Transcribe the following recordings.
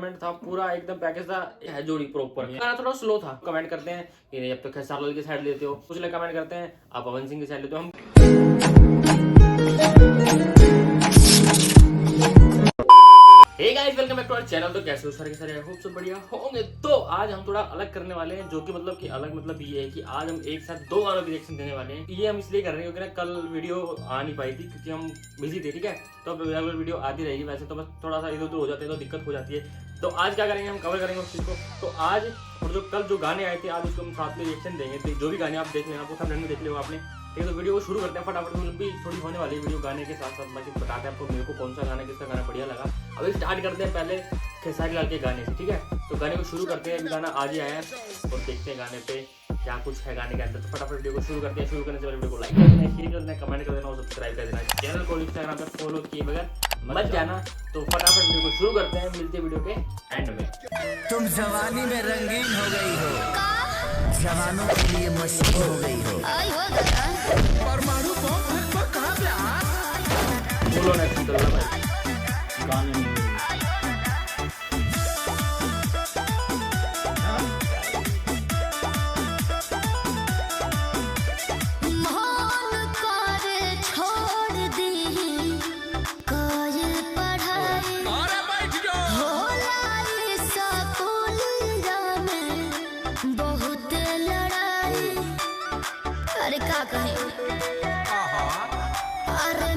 Comment था पूरा एकदम पैकेज था, है जोड़ी प्रॉपर। गाना थोड़ा स्लो था। कमेंट करते हैं कि नहीं अब तो खेसारी लाल की साइड लेते हो, कुछ लोग कमेंट करते हैं आप पवन सिंह की साइड लेते हो। हम hey guys welcome back to our channel. तो कैसे हो सारे के सारे, आई होप सब बढ़िया होंगे। तो आज हम थोड़ा अलग करने वाले हैं, जो कि मतलब कि अलग मतलब ये है कि आज हम एक साथ दो गानों की रिएक्शन देने वाले हैं। ये हम इसलिए कर रहे हैं क्योंकि ना कल वीडियो आ नहीं पाई थी क्योंकि हम बिजी थे, ठीक है। तो अब रेगुलर वीडियो आती रहेगी, वैसे तो बस थोड़ा सा इधर उधर हो जाते हैं तो दिक्कत हो जाती है। तो आज क्या करेंगे, हम कवर करेंगे उस चीज़ को। तो आज और जो कल जो गाने आए थे आज उसको हम साथ में रिएक्शन देंगे। तो जो भी गाने आप देख लेना, आपको थंबनेल में देख लिया आपने, ठीक है। तो वीडियो को शुरू करते हैं फटाफट, लंबी थोड़ी होने वाली वीडियो गाने के साथ साथ। बाकी बताते हैं आपको मेरे को कौन सा गाना किसका गाना बढ़िया लगा। अभी स्टार्ट करते हैं पहले खेसारी लाल के गाने से, ठीक है। तो गाने को शुरू करते हैं, अभी गाना आज ही आया है और देखते हैं गाने पे क्या कुछ है गाने के अंदर। तो फटाफट वीडियो को शुरू करते हैं। शुरू करने से पहले वीडियो को लाइक कर देना, शेयर कर देना, कमेंट कर देना और सब्सक्राइब कर देना। चैनल को इंस्टाग्राम पे फॉलो किए बगैर मत जाना। तो फटाफट वीडियो को शुरू करते हैं, मिलते हैं वीडियो के एंड में। तुम जवानी में रंगीन हो गई हो, जवानों के लिए मशीन हो गई हो। परमाणु बम कहाँ पे आ? बोलो ना भाई गाने क्या कहे अरे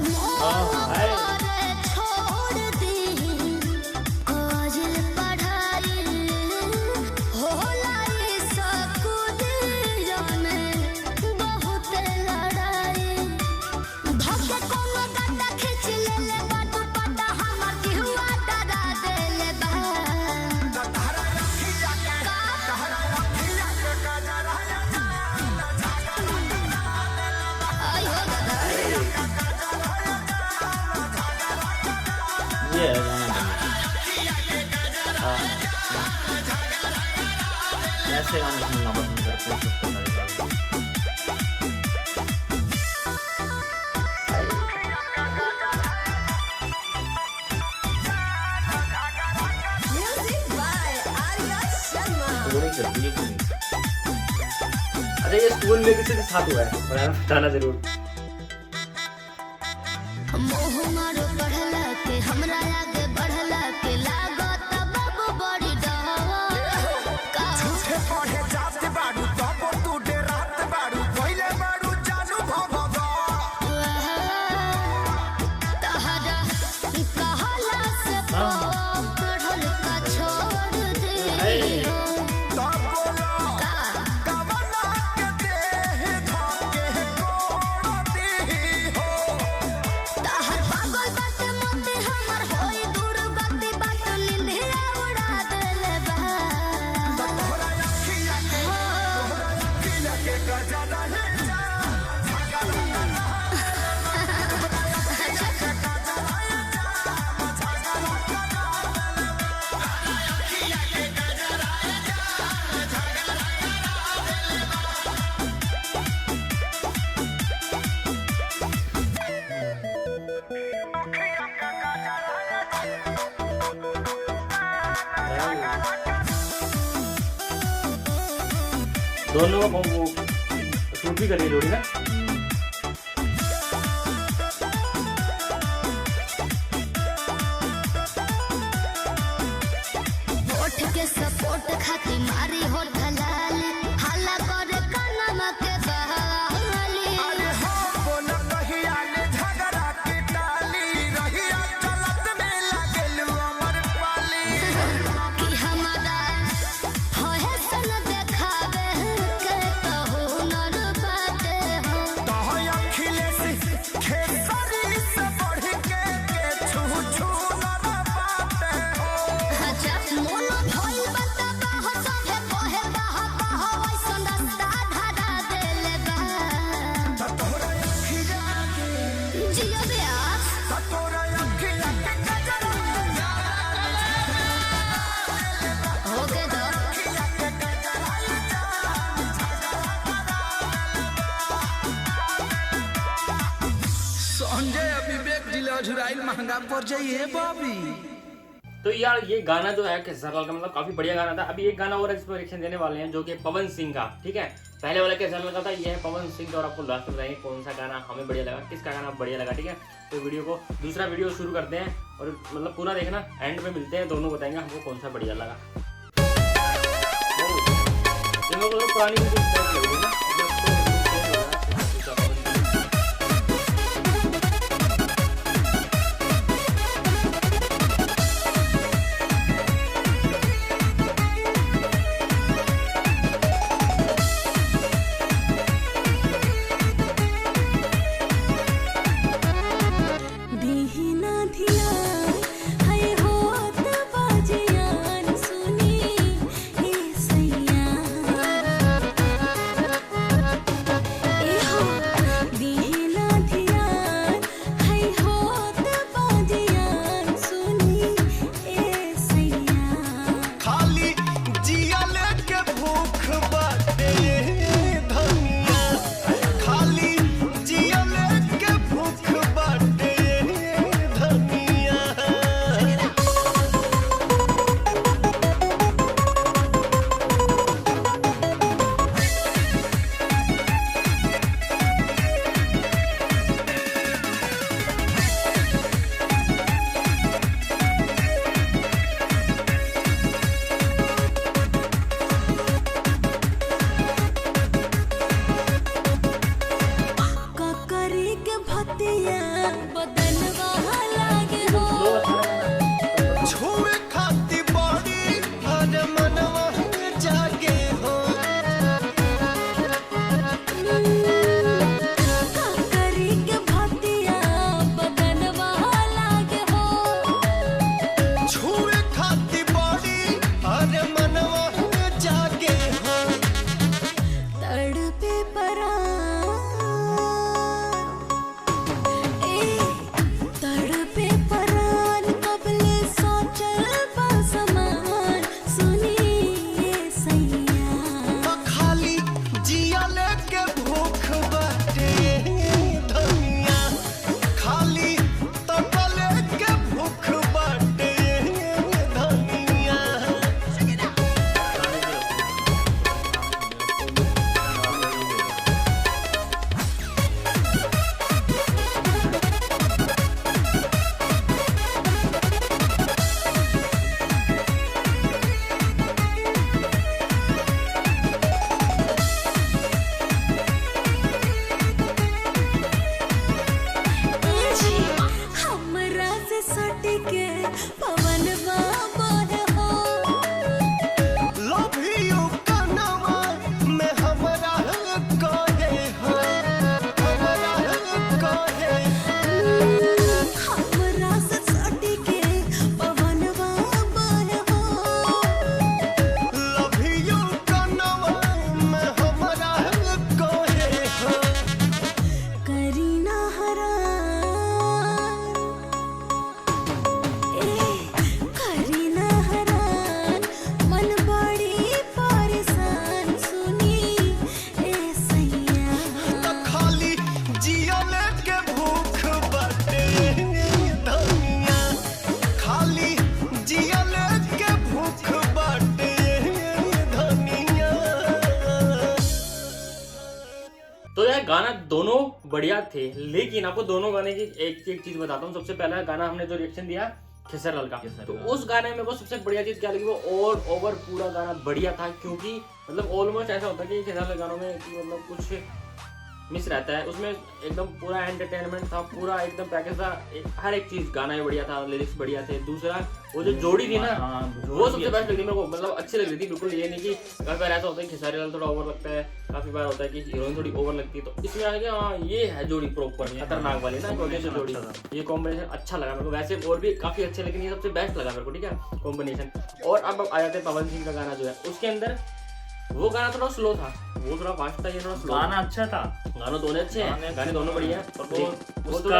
छोड़ दी काजल पढ़ाई होला स्कूल में बहुत लड़ाई धक्के कोनो गड्ढा खींच ले बाटू पटा हमर जीवा डरा देले बा तहरा रखिया के ये है गाना ऐसे गाने सुनना पसंद करते हैं। अच्छा ये स्कूल में किसी के साथ हुआ है, बताना जरूर। मोहमारो पढ़ला के हमरा आगे बढ़ला के लागत बाबू बड़ी डर का झूठे पढ़े जाते बाड़ू तब तू डरात बाड़ू पहले बाड़ू जानू भगवा तहरा कहला से पढ़ल का छोड़ दे तब बोलो कवना के देह धके कोड़ती हो। तहर पागल बात मते हमर होई दूर गति बात लिंधिया उड़ा देले बा तोहरा अखिया के गजरा है दोनों को शूट भी करिए जोड़ी ना। होठ के सपोर्ट खाती मारी होठ लाली हल्ला करे कानमा के बहाली अरे हो बोला कहिया ने झगड़ा के टाली रहिया चलत में लागलू अमर पाली कि हमारा होए सन देखावे के तो हुनर बाटे हो तोह अखिलेश खेसारी से बढ़ के छू छू न बाटे हो। अच्छा मोनो भइल बता बाह सभे कोहे बाह बाह वैसन रास्ता धरा देले बा तोहरा अखिया के जियो ब्यास तोहरा अखिया के गजरा होके दो संजय विवेक जिला झुराइल महंगा पड़ जाइए बाबी। तो यार ये गाना जो है खेसारी लाल का मतलब काफी बढ़िया गाना था। अभी एक गाना और इस पर रिएक्शन देने वाले हैं जो कि पवन सिंह का, ठीक है। पहले वाला खेसारी लाल का था, ये है पवन सिंह। और आपको लास्ट में बताएंगे कौन सा गाना हमें बढ़िया लगा, किसका गाना बढ़िया लगा, ठीक है। तो वीडियो को दूसरा वीडियो शुरू करते हैं और मतलब पूरा देखना, एंड में मिलते हैं, दोनों बताएंगे हमको कौन सा बढ़िया लगा। पुरानी वीडियो ना गाना दोनों बढ़िया थे, लेकिन आपको दोनों गाने की एक चीज बताता हूँ। सबसे पहला गाना हमने जो रिएक्शन दिया खेसारी लाल का, तो उस गाने में वो सबसे बढ़िया चीज क्या लगी, वो ऑल ओवर पूरा गाना बढ़िया था। क्योंकि मतलब ऑलमोस्ट ऐसा होता है कि खेसारी लाल गानों में मतलब कुछ मिस रहता है, उसमें एकदम पूरा एंटरटेनमेंट था, पूरा एकदम पैकेज था, हर एक चीज, गाना भी बढ़िया था, लिरिक्स बढ़िया थे। दूसरा वो जो जोड़ी थी ना, वो सबसे बेस्ट लगी मेरे को, मतलब अच्छी लग रही थी। बिल्कुल ये नहीं कि काफी बार ऐसा होता है खेसारी लाल थोड़ा ओवर लगता है, काफी बार होता है कि हीरोइन थोड़ी ओवर लगती है, तो इसमें आ गया हाँ ये है जोड़ी प्रॉपर खतरनाक वाली ना कॉम्बिनेशन जोड़ी, ये कॉम्बिनेशन अच्छा लगा मेरे को। वैसे और भी काफी अच्छे, लेकिन ये सबसे बेस्ट लगा मेरे को, ठीक है कॉम्बिनेशन। और अब आ जाते हैं पवन सिंह का गाना जो है, उसके अंदर वो गाना थोड़ा स्लो था, वो थोड़ा फास्ट था, ये थोड़ा स्लो। गाना अच्छा था, गाना दोनों अच्छे हैं, गाने दोनों बढ़िया है। और उसका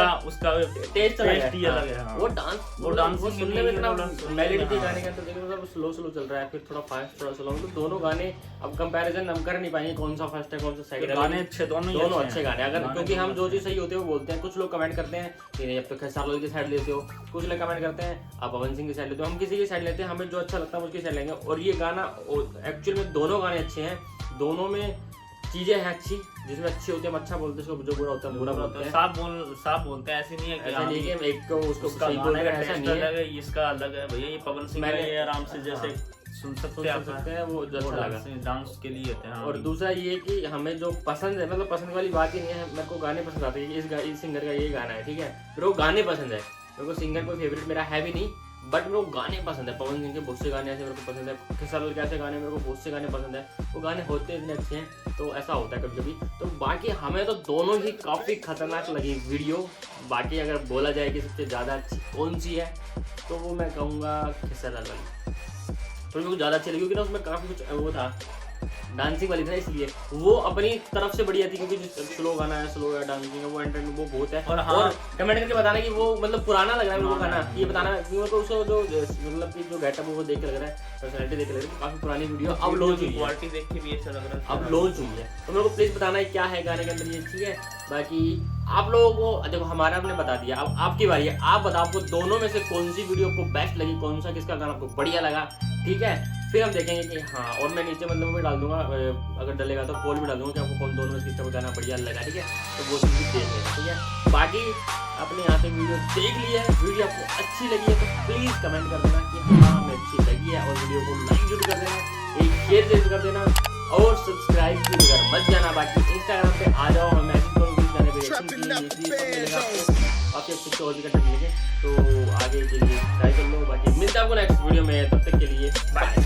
टेस्ट टेस्ट ही अलग है। हाँ। वो डांस वो डांसिंग सुनने में इतना मेलोडी थी हाँ। गाने के अंदर, देखो मतलब स्लो स्लो चल रहा है, फिर थोड़ा फास्ट थोड़ा स्लो, तो दोनों गाने अब कंपैरिजन हम कर नहीं पाएंगे कौन सा फर्स्ट है कौन सा सेकंड है। गाने अच्छे दोनों अच्छे गाने, अगर क्योंकि हम जो चीज सही होते हैं वो बोलते हैं। कुछ लोग कमेंट करते हैं कि नहीं अब तो खेसारी लाल की साइड लेते हो, कुछ लोग कमेंट करते हैं आप पवन सिंह की साइड लेते हो। हम किसी की साइड लेते हैं, हमें जो अच्छा लगता है उसकी साइड लेंगे। और ये गाना एक्चुअल में दोनों गाने अच्छे हैं, दोनों में चीजें हैं अच्छी, जिसमें अच्छे होते हैं हम अच्छा बोलते हैं, उसको जो बुरा होता है बुरा बोलते हैं। साफ बोलते हैं, ऐसे नहीं है कि ऐसा नहीं है कि एक को उसको उसका सही बोल गाने रहे का हैं, ऐसा टेस्ट नहीं है। अलग है, इसका अलग है भैया। ये पवन सिंह का ये आराम से जैसे सुन सकते हैं, वो जो अच्छा लगा डांस के लिए होते हैं। और दूसरा ये कि हमें जो पसंद है, मतलब पसंद वाली बात ही नहीं है, मेरे को गाने पसंद आते हैं। इस सिंगर का ये गाना है, ठीक है, मेरे को गाने पसंद है। मेरे को सिंगर कोई फेवरेट मेरा है भी नहीं, बट मेरे को गाने पसंद है। पवन सिंह के बहुत से गाने ऐसे मेरे को पसंद है, खेसारी लाल के ऐसे गाने मेरे को बहुत से गाने पसंद है। वो गाने होते इतने अच्छे हैं, तो ऐसा होता है कभी कभी। तो बाकी हमें तो दोनों ही काफ़ी खतरनाक लगी वीडियो। बाकी अगर बोला जाए कि सबसे ज़्यादा अच्छी कौन सी है, तो वो मैं कहूँगा खेसारी लाल वाली, तो मेरे को ज़्यादा अच्छी लगी क्योंकि ना उसमें काफ़ी कुछ वो था, डांसिंग वाली था, इसलिए वो अपनी तरफ से बढ़िया थी। क्योंकि जो स्लो गाना है, स्लो है, डांसिंग है, वो एंटरटेनमेंट वो बहुत है। और कमेंट करके बताना कि वो मतलब पुराना लग रहा है मेरे को गाना, ये बताना मेरे को। उसको जो मतलब कि जो गेटअप वो देख के लग रहा है, पर्सनैलिटी देख के लग रही है, काफी पुरानी वीडियो अब लॉन्च हुई है, क्वालिटी देख के भी ऐसा लग रहा है अब लॉन्च हुई है। तो मेरे को प्लीज बताना है क्या है गाने के अंदर ये, ठीक है। बाकी आप लोगों को देखो, हमारा हमने बता दिया, अब आपकी बारी है। आप बताओ आपको दोनों में से कौन सी वीडियो आपको बेस्ट लगी, कौन सा किसका गाना आपको बढ़िया लगा, ठीक है। फिर हम देखेंगे कि हाँ, और मैं नीचे मतलब मैं डाल दूंगा, अगर डलेगा तो पोल भी डाल दूंगा कि आपको कौन दोनों में किसका गाना बढ़िया लगा, ठीक है। तो वो चीज़ भी देख लेना, ठीक है। बाकी आपने यहाँ पे वीडियो देख ली है, वीडियो आपको अच्छी लगी है तो प्लीज़ कमेंट कर देना कि हाँ हमें अच्छी लगी है, और वीडियो को लाइक जरूर कर देना, एक शेयर जरूर कर देना, और सब्सक्राइब की बगैर मत जाना। बाकी इंस्टाग्राम पे आ जाओ, हम मैसेज करूँगी गाने पे रिएक्शन की, काफ़ी अच्छे और भी कंटेंट मिलेंगे, तो आगे के लिए ट्राई कर लो। बाकी मिलते हैं आपको नेक्स्ट वीडियो में, तब तक के लिए बाय।